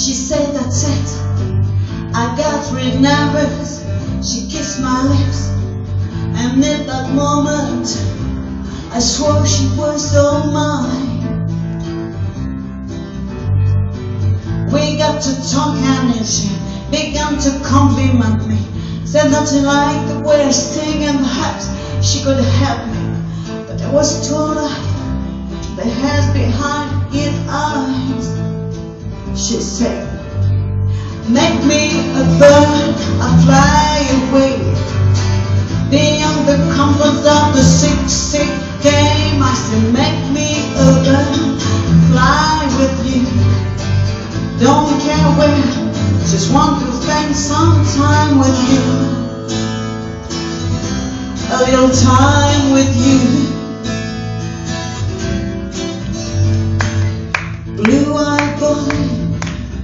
She said, that's it. I got real nervous. She kissed my lips, and at that moment I swore she was all mine. We got to talk and she began to compliment me. Said that she liked the way I sing and perhaps she could help me. But I was told her the hairs behind his eyes. She said, make me a bird, I fly away beyond the comforts of the sick game. I said, make me a bird, fly with you. Don't care where, just want to spend some time with you. A little time with you. Blue-eyed boy,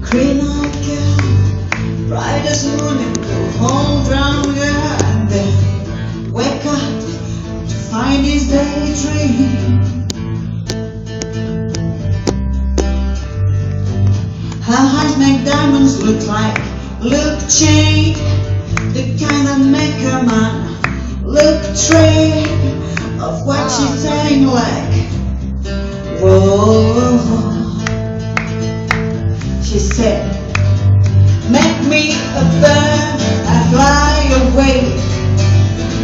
green-eyed girl, bright as moon in the whole drown girl. And then wake up to find his daydream. Her eyes make diamonds look cheap, the kind that make her man look trick of what she's saying like, whoa. She said, make me a bird, I fly away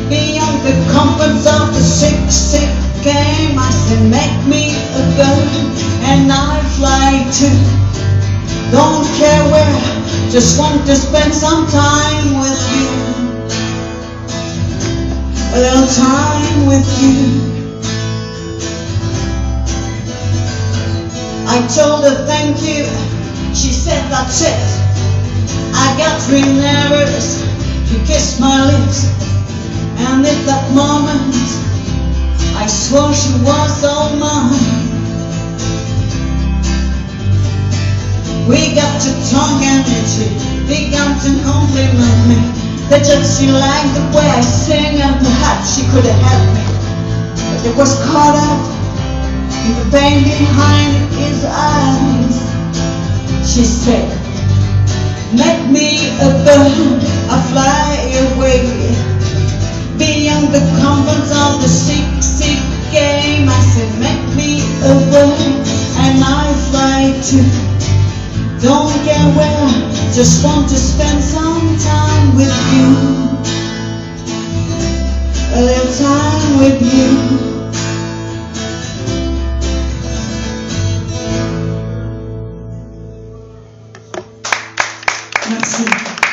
beyond the comforts of the sick game. I said, make me a bird and I fly too. Don't care where, just want to spend some time with you. A little time with you. I told her thank you, she said that's it. I got real nervous, she kissed my lips, and at that moment I swore she was all mine. We got to talk and she began to compliment me. That just she liked the way I sing and perhaps she could have helped me. But it was caught up in the pain behind his eyes. She said, make me a bird, I fly away beyond the comforts of the sick game. I said, make me a bird and I fly too. Don't care where, just want to spend some time with you. A little time with you. Merci.